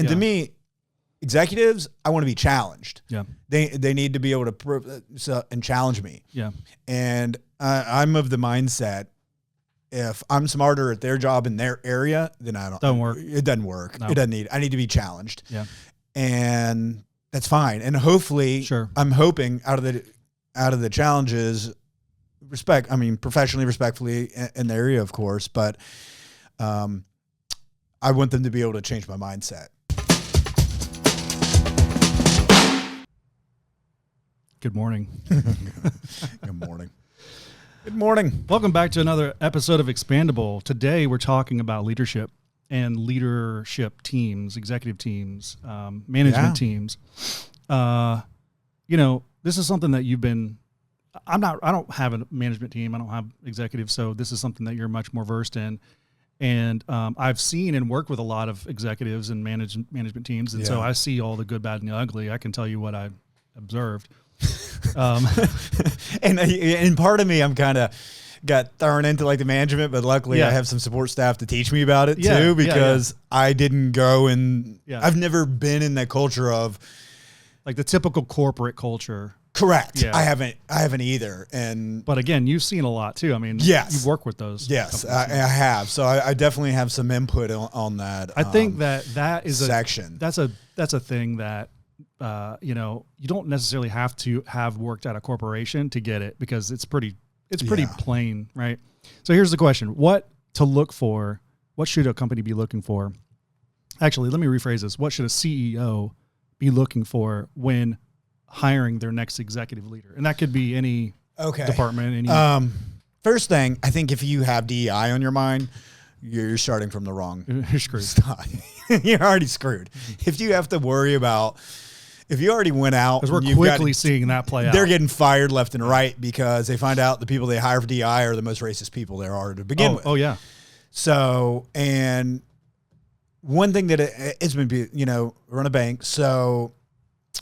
And to me, executives, I want to be challenged. Yeah. They need to be able to and challenge me. Yeah. And I'm of the mindset, if I'm smarter at their job in their area, then Don't work. It doesn't work. No. It doesn't need. I need to be challenged. Yeah. And that's fine. And hopefully, I'm hoping out of the challenges, professionally, respectfully in the area, of course, but I want them to be able to change my mindset. Good morning. Good morning. Good morning. Welcome back to another episode of Expandable. Today we're talking about leadership and leadership teams, executive teams, management teams. This is something that you've been, I don't have a management team. I don't have executives. So this is something that you're much more versed in. And I've seen and worked with a lot of executives and management teams. And so I see all the good, bad, and the ugly. I can tell you what I observed. And part of me, I'm kind of got thrown into like the management, but luckily I have some support staff to teach me about it too, because I didn't go and I've never been in that culture of like the typical corporate culture. Correct. Yeah. I haven't either. But again, you've seen a lot too. I mean, you've worked with those. Yes, I have. So I definitely have some input on that. I think that is section. That's a thing that, you don't necessarily have to have worked at a corporation to get it, because it's pretty plain, right? So here's the question: what to look for? What should a company be looking for? Actually, let me rephrase this: what should a CEO be looking for when hiring their next executive leader? And that could be any department. First thing, I think if you have DEI on your mind, you're starting from the wrong. You're screwed. You're already screwed. If you have to worry about, if you already went out, because we're quickly seeing that play out. They're getting fired left and right because they find out the people they hire for DEI are the most racist people there are to begin with. Oh yeah. So, and one thing that it's been, run a bank. So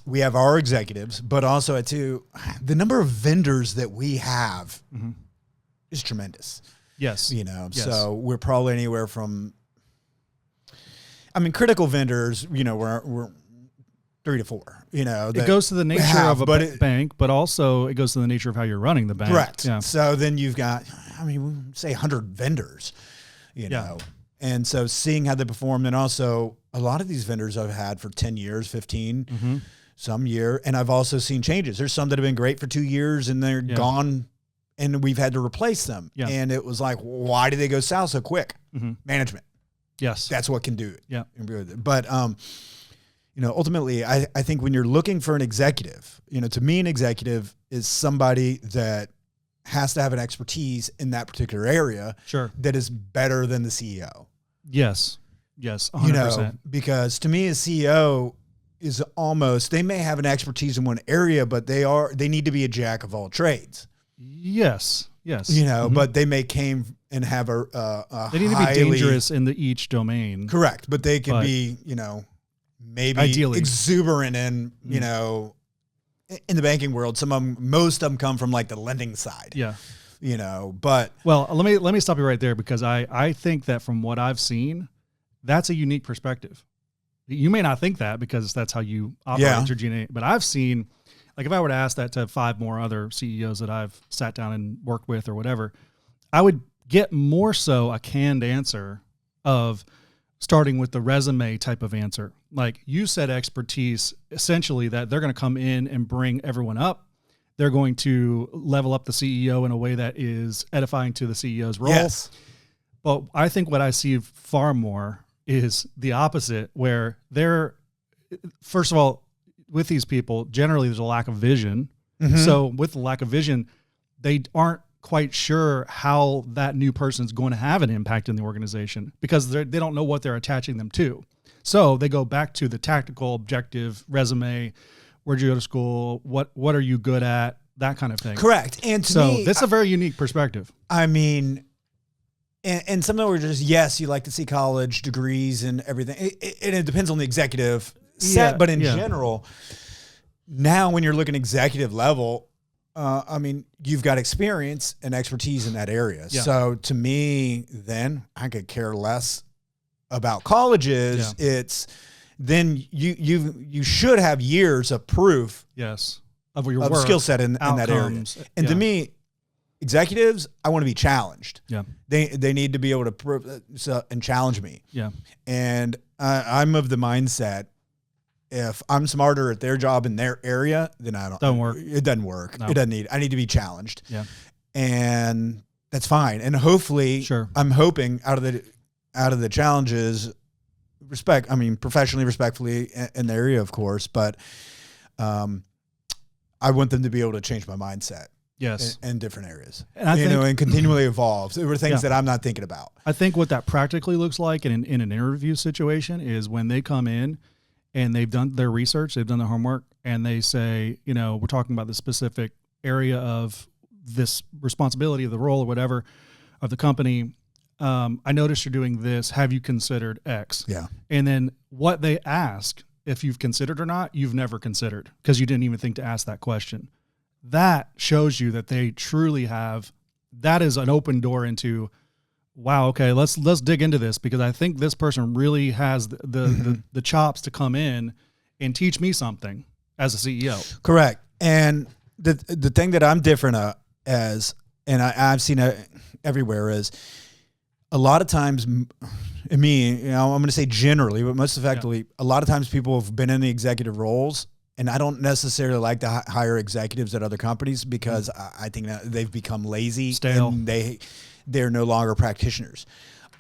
we have our executives, but also the number of vendors that we have is tremendous. Yes. So we're probably anywhere from, critical vendors, we're 3 to 4, it goes to the nature of a bank, but also it goes to the nature of how you're running the bank. Correct. Yeah. So then you've got, say 100 vendors, and so seeing how they perform. And also a lot of these vendors I've had for 10 years, 15, some year. And I've also seen changes. There's some that have been great for 2 years and they're gone and we've had to replace them. Yeah. And it was like, why did they go south so quick? Management. Yes. That's what can do it. Yeah. But, ultimately I think when you're looking for an executive, to me, an executive is somebody that has to have an expertise in that particular area. Sure. That is better than the CEO. Yes. 100%. Because to me, a CEO is almost, they may have an expertise in one area, but they need to be a jack of all trades. Yes. But they may came and have a they need to be dangerous in each domain. Correct. But they can be, maybe ideally exuberant and, in the banking world, most of them come from like the lending side. Yeah. But well, let me stop you right there, because I think that from what I've seen, that's a unique perspective. You may not think that because that's how you operate your DNA, but I've seen, like, if I were to ask that to 5 more other CEOs that I've sat down and worked with or whatever, I would get more so a canned answer of starting with the resume type of answer. Like you said, expertise, essentially that they're going to come in and bring everyone up. They're going to level up the CEO in a way that is edifying to the CEO's role. Yes. But I think what I see far more is the opposite, where first of all, with these people, generally there's a lack of vision. So with the lack of vision, they aren't quite sure how that new person's going to have an impact in the organization, because they don't know what they're attaching them to. So they go back to the tactical, objective resume. Where'd you go to school? What are you good at? That kind of thing. Correct. And to me, that's a very unique perspective. And some of them were just, yes, you like to see college degrees and everything. It depends on the executive set, but in general, now when you're looking executive level, you've got experience and expertise in that area. Yeah. So to me, then I could care less about colleges. Yeah. It's then you should have years of proof. Yes. Of your work, skill set in that area. And to me, executives, I want to be challenged. Yeah. They need to be able to prove and challenge me. Yeah. And I'm of the mindset, if I'm smarter at their job in their area, then Don't work. It doesn't work. No. I need to be challenged. Yeah. And that's fine. And hopefully, I'm hoping out of the challenges, professionally, respectfully in the area, of course, but I want them to be able to change my mindset. Yes. In different areas. And and continually evolve. There were things that I'm not thinking about. I think what that practically looks like in an interview situation is when they come in and they've done their research, they've done their homework, and they say, we're talking about the specific area of this responsibility of the role or whatever of the company. I noticed you're doing this. Have you considered X? Yeah. And then what they ask, if you've considered or not, you've never considered because you didn't even think to ask that question. That shows you that they truly have. That is an open door into, wow, okay, let's dig into this because I think this person really has the chops to come in and teach me something as a CEO. Correct. And the thing that I'm different as, and I've seen it everywhere, is a lot of times, I'm going to say generally, but most effectively, a lot of times people have been in the executive roles, and I don't necessarily like to hire executives at other companies because I think that they've become lazy, stale, and they're no longer practitioners.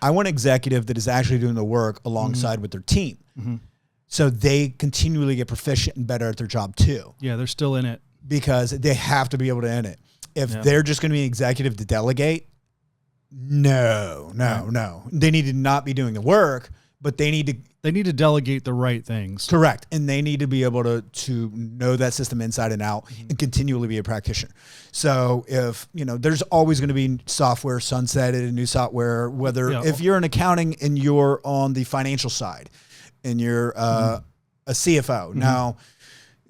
I want an executive that is actually doing the work alongside with their team, so they continually get proficient and better at their job too. Yeah, they're still in it because they have to be able to end it. If they're just going to be an executive to delegate, no. They need to not be doing the work, but they need to delegate the right things. Correct. And they need to be able to know that system inside and out and continually be a practitioner. So if, there's always going to be software sunsetted and new software, if you're in accounting and you're on the financial side and you're a CFO. Now,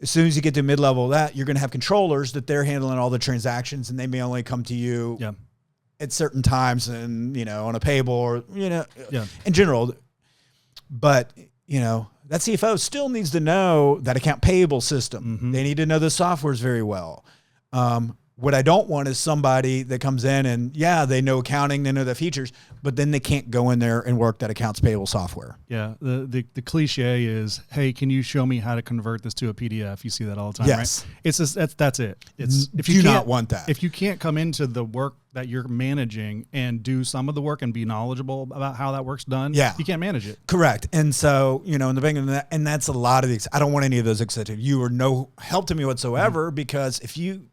as soon as you get to mid-level of that, you're going to have controllers that they're handling all the transactions, and they may only come to you at certain times and, on a payable or, in general. But, that CFO still needs to know that account payable system. They need to know the softwares very well. What I don't want is somebody that comes in and, they know accounting, they know the features, but then they can't go in there and work that accounts payable software. Yeah. The cliche is, hey, can you show me how to convert this to a PDF? You see that all the time, yes. Right? It's just, that's it. It's if you do not want that. If you can't come into the work that you're managing and do some of the work and be knowledgeable about how that work's done, you can't manage it. Correct. And so, in the beginning, and that's a lot of these. I don't want any of those executives. You are no help to me whatsoever because if you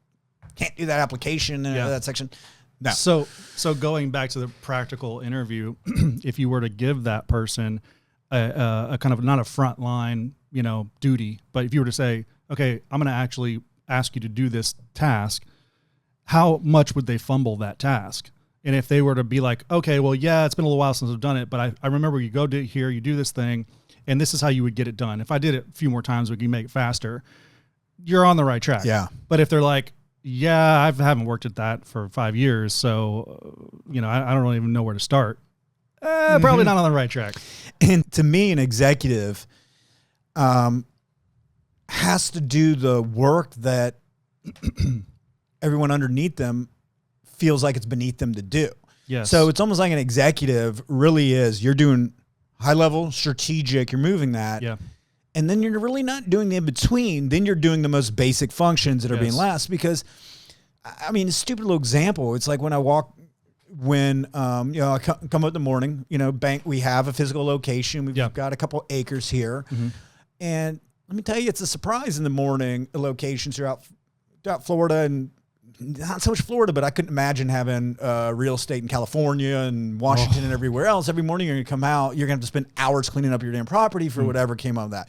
can't do that application in that section. No. So going back to the practical interview, if you were to give that person a kind of not a front line, duty, but if you were to say, okay, I'm going to actually ask you to do this task, how much would they fumble that task? And if they were to be like, okay, well, it's been a little while since I've done it, but I remember you go here, you do this thing, and this is how you would get it done. If I did it a few more times, we can make it faster. You're on the right track. Yeah. But if they're like, I haven't worked at that for 5 years, so, I don't really even know where to start. Probably not on the right track. And to me, an executive has to do the work that everyone underneath them feels like it's beneath them to do. Yes. So it's almost like an executive really is, you're doing high level, strategic, you're moving that. Yeah. And then you're really not doing the in-between. Then you're doing the most basic functions that are being last because, a stupid little example. It's like when I I come up in the morning, bank, we have a physical location. We've got a couple acres here. And let me tell you, it's a surprise in the morning, locations throughout Florida and not so much Florida, but I couldn't imagine having real estate in California and Washington and everywhere else. Every morning you're going to come out, you're going to have to spend hours cleaning up your damn property for whatever came out of that.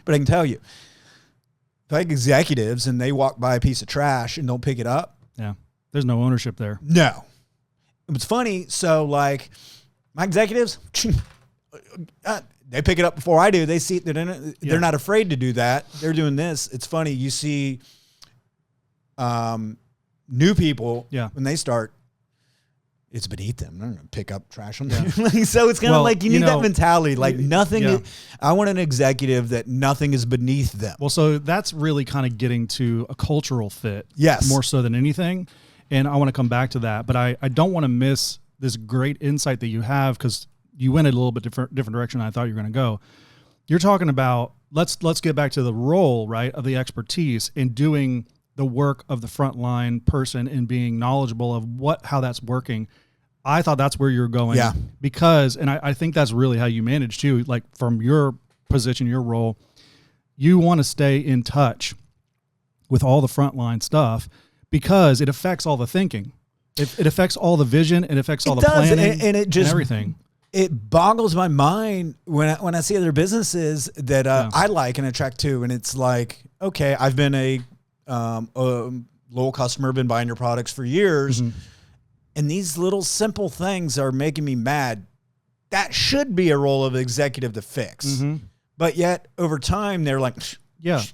But I can tell you, like executives and they walk by a piece of trash and don't pick it up. Yeah. There's no ownership there. No. It's funny. So like my executives, they pick it up before I do. They see it. They're not afraid to do that. They're doing this. It's funny. You see, new people when they start, it's beneath them. They're going to pick up trash on them. So it's kind of like you need that mentality. Like nothing. I want an executive that nothing is beneath them. Well, so that's really kind of getting to a cultural fit. Yes. More so than anything. And I want to come back to that. But I don't want to miss this great insight that you have, because you went a little bit different direction than I thought you were going to go. You're talking about, let's get back to the role, right, of the expertise in doing the work of the frontline person and being knowledgeable of how that's working. I thought that's where you're going. Yeah. Because, and I think that's really how you manage too, like from your position, your role, you want to stay in touch with all the frontline stuff because it affects all the thinking. It affects all the vision. It affects all the planning and it just, and everything. It boggles my mind when I see other businesses that I like and attract to. And it's like, okay, I've been a loyal customer, been buying your products for years. Mm-hmm. And these little simple things are making me mad. That should be a role of executive to fix. Mm-hmm. But yet over time, they're like,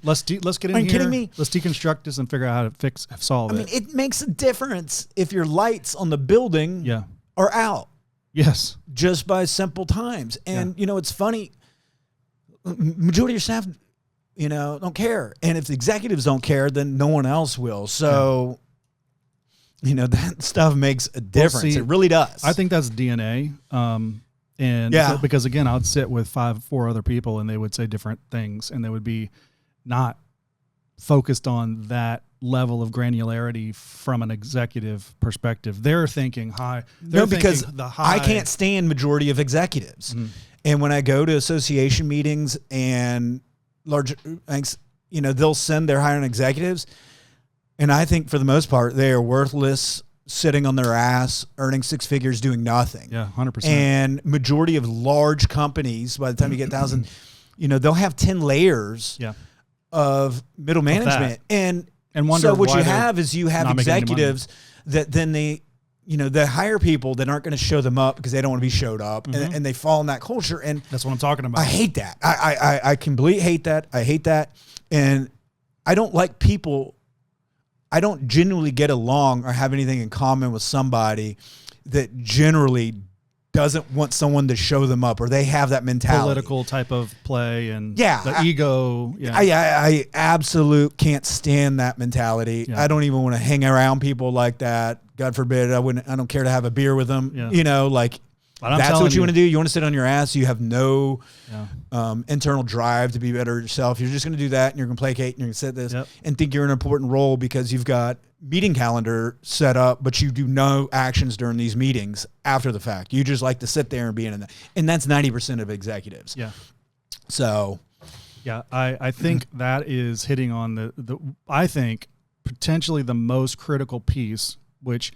let's get in here. Are you kidding me? Let's deconstruct this and figure out how to solve it. I mean, it makes a difference if your lights on the building are out. Yes. Just by simple times. And, it's funny. Majority of your staff, don't care. And if the executives don't care, then no one else will. So... that stuff makes a difference. Well, see, it really does. I think that's DNA. Because again, I'd sit with 4 other people and they would say different things and they would be not focused on that level of granularity from an executive perspective. They're thinking high. Because I can't stand majority of executives. Mm-hmm. And when I go to association meetings and large banks, they'll send their hiring executives. And I think for the most part, they are worthless, sitting on their ass, earning 6 figures, doing nothing. Yeah, 100%. And majority of large companies, by the time you get 1,000, they'll have 10 layers of middle management. And so what you have is you have executives that then they hire people that aren't going to show them up because they don't want to be showed up. Mm-hmm. And they fall in that culture. And that's what I'm talking about. I hate that. I completely hate that. I hate that. And I don't like people... I don't genuinely get along or have anything in common with somebody that generally doesn't want someone to show them up, or they have that mentality. Political type of play and the ego. Yeah. I absolutely can't stand that mentality. Yeah. I don't even want to hang around people like that. God forbid. I don't care to have a beer with them. Yeah. That's what you want to do. You want to sit on your ass. You have no internal drive to be better yourself. You're just going to do that, and you're going to placate, and you're going to sit this and think you're in an important role because you've got meeting calendar set up, but you do no actions during these meetings after the fact. You just like to sit there and be in that. And that's 90% of executives. Yeah. So. Yeah, I think that is hitting on the I think potentially the most critical piece, which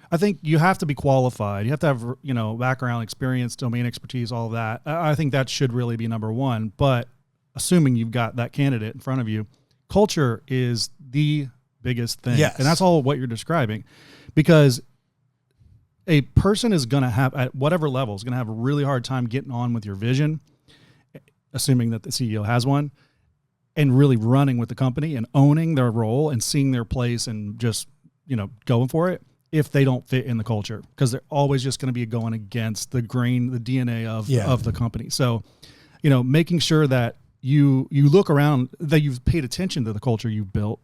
I think you have to be qualified. You have to have, background, experience, domain expertise, all of that. I think that should really be number one. But assuming you've got that candidate in front of you, culture is the biggest thing. Yes. And that's all what you're describing. Because a person is going to have, at whatever level, is going to have a really hard time getting on with your vision, assuming that the CEO has one, and really running with the company and owning their role and seeing their place and just, going for it. If they don't fit in the culture, because they're always just going to be going against the grain, the DNA of the company. So, making sure that you look around, that you've paid attention to the culture you've built,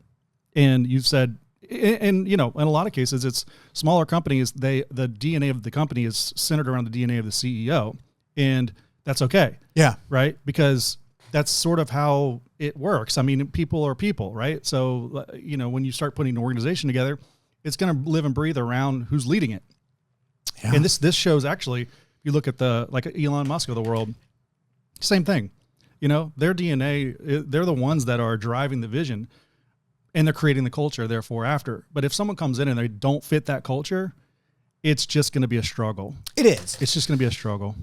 and you've said, and in a lot of cases, it's smaller companies. The DNA of the company is centered around the DNA of the CEO, and that's okay. Yeah, right, because that's sort of how it works. I mean, people are people, right? So, when you start putting an organization together, it's going to live and breathe around who's leading it. Yeah. And this shows, actually, if you look at like Elon Musk of the world, same thing. Their DNA, they're the ones that are driving the vision, and they're creating the culture, therefore, after. But if someone comes in and they don't fit that culture, it's just going to be a struggle. It is. It's just going to be a struggle.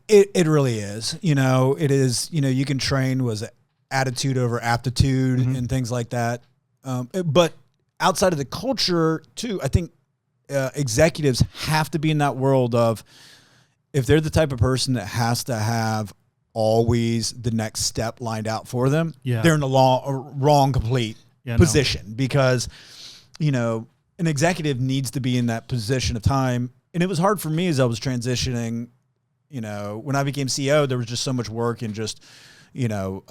It really is. It is, you can train attitude over aptitude and things like that. But outside of the culture too, I think executives have to be in that world of, if they're the type of person that has to have always the next step lined out for them, they're in the wrong complete position. Because, an executive needs to be in that position of time And it was hard for me as I was transitioning. You know, when I became CEO, there was just so much work and just, you know,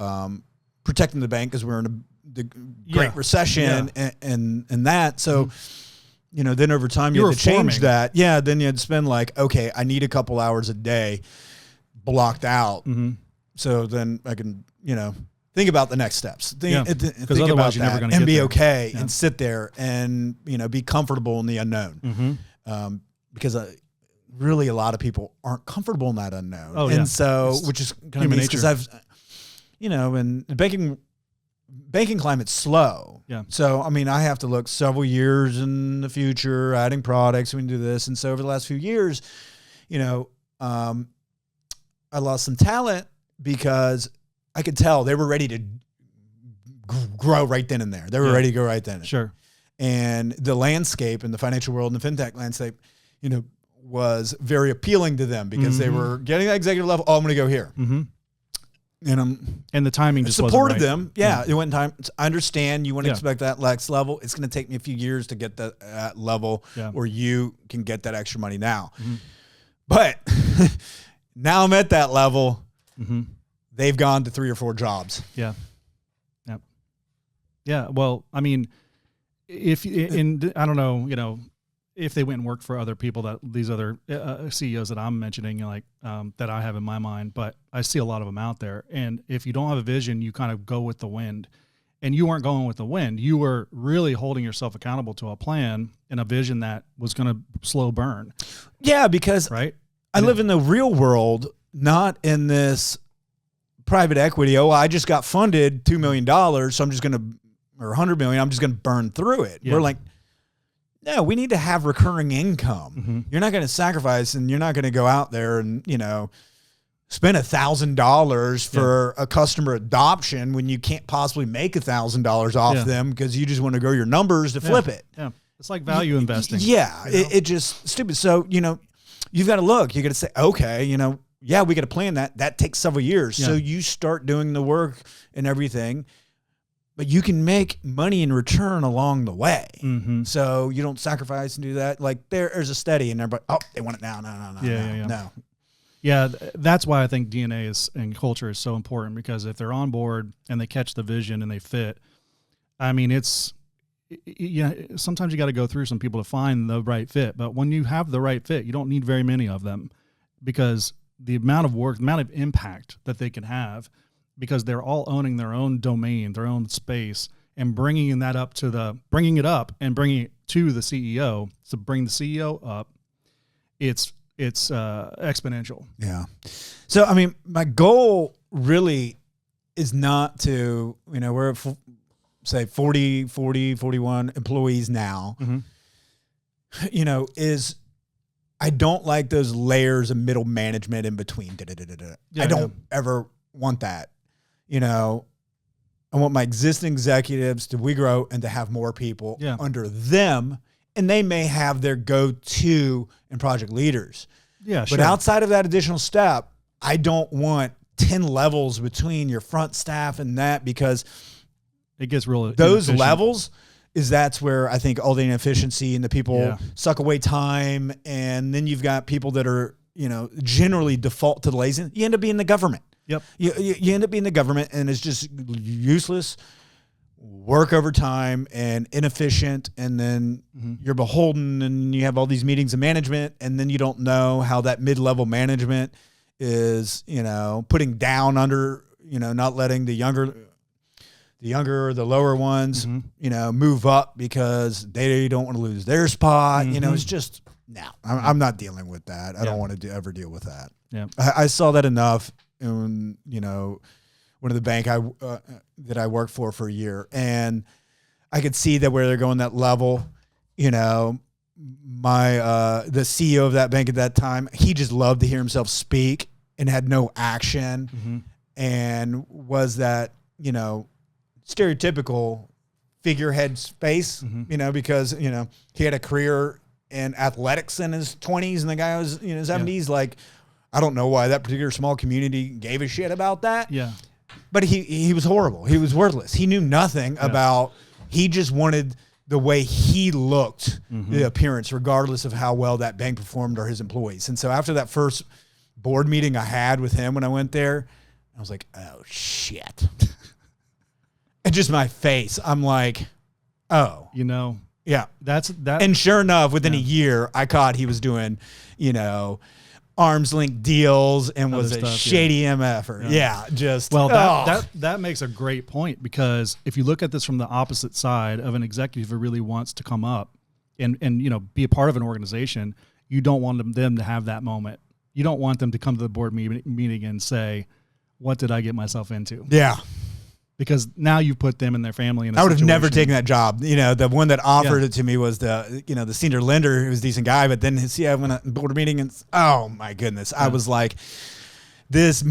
protecting the bank because we were in the Great Recession and that. So, you know, then over time you had to change that. Yeah. Then you had to spend like, okay, I need a couple hours a day blocked out. So then I can, you know, think about the next steps. Think about you're never going to and be there. okay and sit there and, you know, be comfortable in the unknown. Because really a lot of people aren't comfortable in that unknown. And so, which is kind of nice because I've, you know, and the banking climate's slow. So, I mean, I have to look several years in the future, adding products, we can do this. And so over the last few years, you know, I lost some talent because I could tell they were ready to grow right then and there. They were ready to go right then. Sure. And the landscape in the financial world and the fintech landscape, you know, was very appealing to them because they were getting that executive level. Oh, I'm going to go here. And the timing just supported wasn't right. them. Yeah. It went time. I understand you want to expect that next level. It's going to take me a few years to get that level where you can get that extra money now. But now I'm at that level. They've gone to 3 or 4 jobs. Yeah. Well, I mean, if I don't know, you know, if they went and worked for other people that these other CEOs that I'm mentioning, like that I have in my mind, but I see a lot of them out there. And if you don't have a vision, you kind of go with the wind. And you weren't going with the wind. You were really holding yourself accountable to a plan and a vision that was going to slow burn. Yeah, because I live in the real world, not in this private equity. Oh, I just got funded $2 million, so I'm just going to, or $100 million, I'm just going to burn through it. We're like, no, we need to have recurring income. You're not going to sacrifice, and you're not going to go out there and, you know, spend $1,000 for a customer adoption when you can't possibly make $1,000 off them because you just want to grow your numbers to flip it. It's like value investing. It just stupid. So, you know, you've got to look. You got to say, okay, you know, we got to plan that. That takes several years. So you start doing the work and everything. But you can make money in return along the way. So you don't sacrifice and do that. Like there's a steady and everybody, they want it now. No. Yeah, that's why I think DNA and culture is so important, because if they're on board and they catch the vision and they fit, I mean, sometimes you got to go through some people to find the right fit. But when you have the right fit, you don't need very many of them, because the amount of work, the amount of impact that they can have, because they're all owning their own domain, their own space, and bringing it up and bringing it to the CEO. So bring the CEO up. It's exponential. Yeah. So, I mean, my goal really is not to, you know, we're at say 41 employees now, you know, I don't like those layers of middle management in between. I don't ever want that. You know, I want my existing executives to grow and to have more people under them, and they may have their go-to and project leaders. But outside of that additional step, I don't want 10 levels between your front staff and that, because it gets real. Those levels that's where I think all the inefficiency and the people suck away time. And then you've got people that are, you know, generally default to the laziness. You end up being the government. You end up being the government, and it's just useless work over time and inefficient. And then you're beholden, and you have all these meetings of management, and then you don't know how that mid-level management is, you know, putting down under, you know, not letting the younger or the lower ones, you know, move up because they don't want to lose their spot. You know, it's just, I'm not dealing with that. I don't want to ever deal with that. I saw that enough in, you know, one of the bank that I worked for a year, and I could see that where they're going that level. You know, the CEO of that bank at that time, he just loved to hear himself speak and had no action, and was that, you know, stereotypical figurehead space, you know, because, you know, he had a career in athletics in his 20s, and the guy was, you know, 70s. Like, I don't know why that particular small community gave a shit about that. But he was horrible. He was worthless. He knew nothing about, he just wanted the way he looked, the appearance, regardless of how well that bank performed or his employees. And so after that first board meeting I had with him when I went there, I was like, oh shit. And just my face, I'm like, oh, you know, yeah, that's that. And sure enough, within a year, I caught he was doing, you know, arm's length deals and was a shady MF. Yeah, just well, that makes a great point, because if you look at this from the opposite side of an executive who really wants to come up and you know, be a part of an organization, you don't want them to have that moment. You don't want them to come to the board meeting and say, what did I get myself into? Yeah. Because now you put them and their family in a I would situation. have never taken that job. You know, the one that offered it to me was the senior lender, who was a decent guy, but then I went to board meeting and, oh my goodness. I was like, this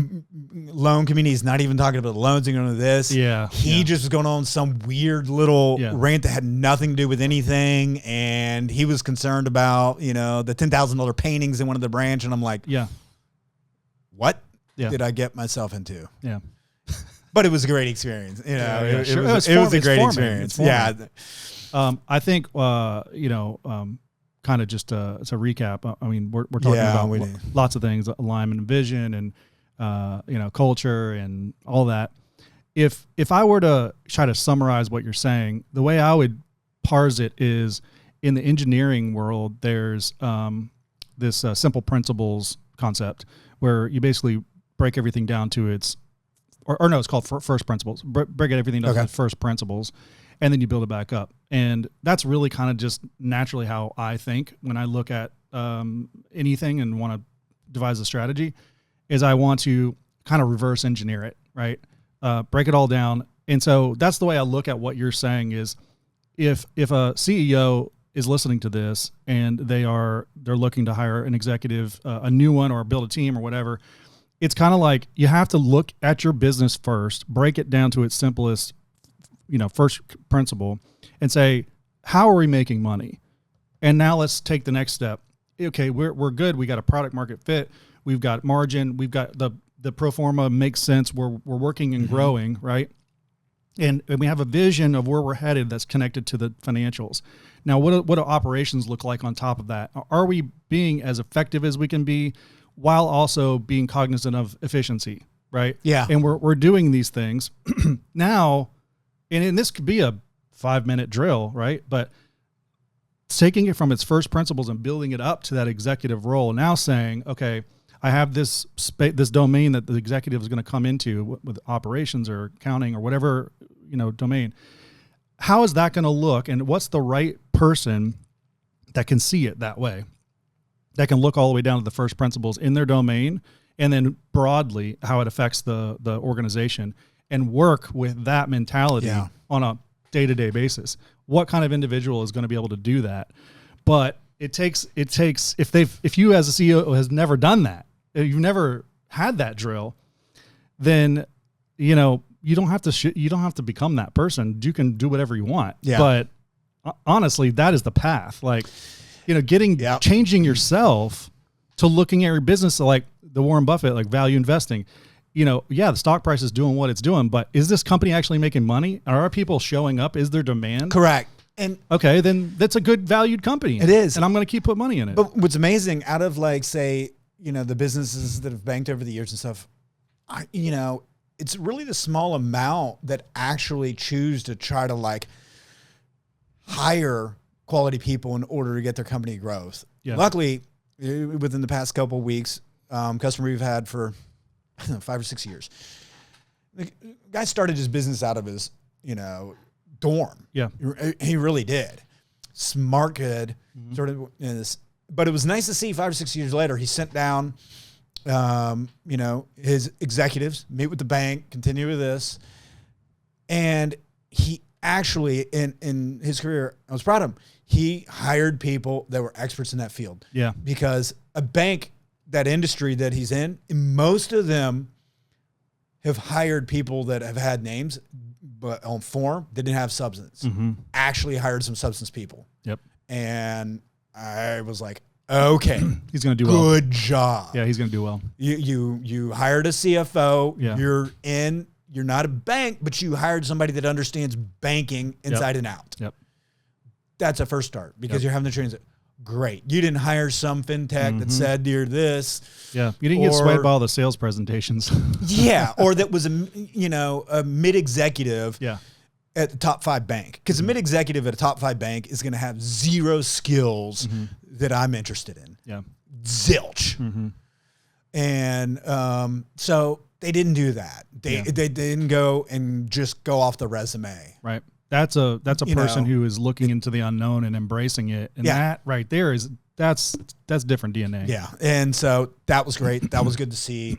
loan community is not even talking about loans and going to this. Yeah. He just was going on some weird little rant that had nothing to do with anything. And he was concerned about, you know, the $10,000 paintings in one of the branch. And I'm like, what did I get myself into? Yeah. But it was a great experience. You know, it was a great experience. Yeah. I think, kind of just to recap, I mean, we're talking about lots of things, alignment and vision and, culture and all that. If I were to try to summarize what you're saying, the way I would parse it is, in the engineering world, there's this simple principles concept where you basically break everything down to its, or no, it's called first principles. Break everything down to first principles, and then you build it back up. And that's really kind of just naturally how I think when I look at anything and want to devise a strategy, is I want to kind of reverse engineer it, right? Break it all down. And so that's the way I look at what you're saying is, if a CEO is listening to this and they're looking to hire an executive, a new one, or build a team or whatever, it's kind of like you have to look at your business first, break it down to its simplest, first principle, and say, how are we making money? And now let's take the next step. Okay, we're good. We got a product market fit. We've got margin. We've got the pro forma makes sense. We're working and growing, right? And we have a vision of where we're headed that's connected to the financials. Now, what do operations look like on top of that? Are we being as effective as we can be, while also being cognizant of efficiency, right? Yeah. And we're doing these things now, and this could be a 5-minute drill, right? But taking it from its first principles and building it up to that executive role, now saying, okay, I have this domain that the executive is going to come into with operations or accounting or whatever, domain. How is that going to look? And what's the right person that can see it that way? That can look all the way down to the first principles in their domain, and then broadly how it affects the organization, and work with that mentality on a day-to-day basis. What kind of individual is going to be able to do that? But it takes if you as a CEO has never done that, if you've never had that drill, then you don't have to become that person. You can do whatever you want. Yeah. But honestly, that is the path. Like, changing yourself to looking at your business like the Warren Buffett, like value investing. The stock price is doing what it's doing, but is this company actually making money? Are people showing up? Is there demand? Correct. And okay, then that's a good valued company. It is. And I'm going to keep putting money in it. But what's amazing, out of say, the businesses that have banked over the years and stuff, it's really the small amount that actually choose to try to hire quality people in order to get their company growth. Yeah. Luckily, within the past couple of weeks, customer we've had for 5 or 6 years, the guy started his business out of his, dorm. Yeah. He really did. Smart kid, sort of this, but it was nice to see 5 or 6 years later, he sent down, his executives, meet with the bank, continue with this. And he actually, in his career, I was proud of him. He hired people that were experts in that field. Yeah. Because a bank, that industry that he's in, most of them have hired people that have had names, but on form, they didn't have substance. Actually hired some substance people. Yep. And I was like, okay, he's going to do well. Good job. Yeah, he's going to do well. You hired a CFO. Yeah. You're not a bank, but you hired somebody that understands banking inside and out. Yep. that's a first start because you're having the training. Great. You didn't hire some fintech that said you're this. Yeah. You didn't get swayed by all the sales presentations. Yeah. Or that was a mid-executive at the top 5 bank. Because a mid-executive at a top 5 bank is going to have 0 skills that I'm interested in. Yeah. Zilch. And so they didn't do that. They didn't go and just go off the resume. Right. That's a person who is looking into the unknown and embracing it. And that right there that's different DNA. Yeah. And so that was great. That was good to see.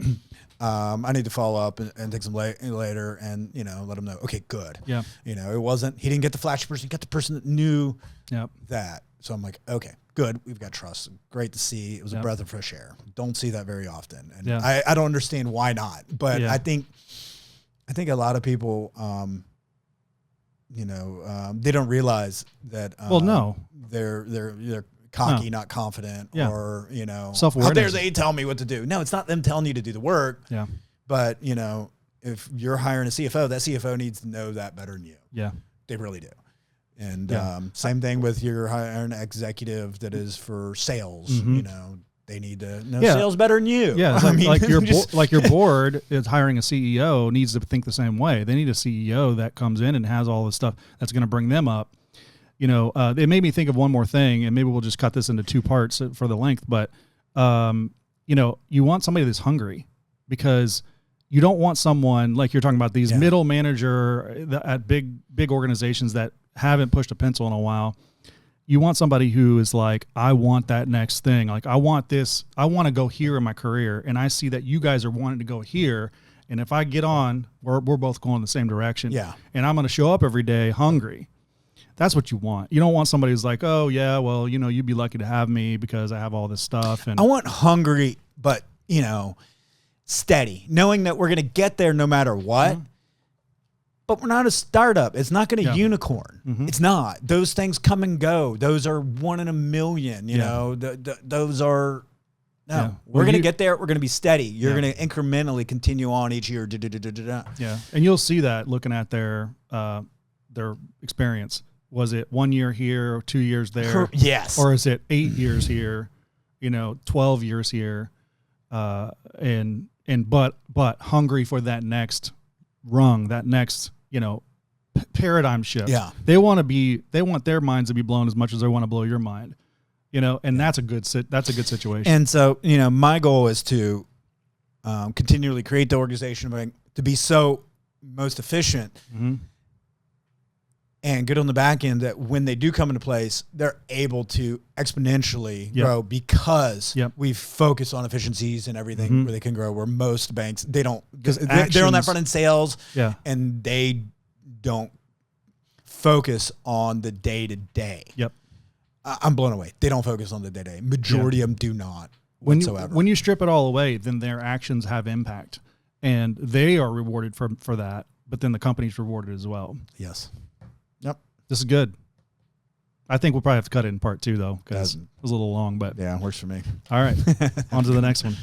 I need to follow up and take some later and, let him know, okay, good. Yeah. He didn't get the flashy person. He got the person that knew that. So I'm like, okay, good. We've got trust. Great to see. It was a breath of fresh air. Don't see that very often. And I don't understand why not, but I think a lot of people, they don't realize that. They're cocky, not confident, or self-awareness. How dare they tell me what to do? No, it's not them telling you to do the work. Yeah. But if you're hiring a CFO, that CFO needs to know that better than you. Yeah. They really do. And same thing with your hiring executive that is for sales. They need to know sales better than you. Yeah, it's like your board is hiring a CEO needs to think the same way. They need a CEO that comes in and has all the stuff that's going to bring them up. It made me think of one more thing, and maybe we'll just cut this into 2 parts for the length. But you want somebody that's hungry, because you don't want someone like you're talking about these middle manager at big organizations that haven't pushed a pencil in a while. You want somebody who is like, I want that next thing. Like, I want this. I want to go here in my career. And I see that you guys are wanting to go here. And if I get on, we're both going the same direction. Yeah. And I'm going to show up every day hungry. That's what you want. You don't want somebody who's like, oh, yeah, well, you'd be lucky to have me because I have all this stuff. And I want hungry, but, steady, knowing that we're going to get there no matter what. But we're not a startup. It's not going to unicorn. It's not. Those things come and go. Those are 1 in a million. Those are we're going to get there. We're going to be steady. You're going to incrementally continue on each year. Yeah, and you'll see that looking at their experience. Was it 1 year here, or 2 years there? Yes. Or is it 8 years here? 12 years here, but hungry for that next rung, that next, paradigm shift. Yeah. They want their minds to be blown as much as they want to blow your mind, and that's a good situation. And so, my goal is to continually create the organization to be so most efficient and good on the back end that when they do come into place, they're able to exponentially grow because we focus on efficiencies and everything where they can grow, where most banks, they don't, because they're on that front end sales and they don't focus on the day to day. Yep. I'm blown away. They don't focus on the day to day. Majority of them do not whatsoever. When you strip it all away, then their actions have impact and they are rewarded for that, but then the company's rewarded as well. Yes. This is good. I think we'll probably have to cut it in part 2 though, because it was a little long, but yeah, works for me. All right. On to the next one.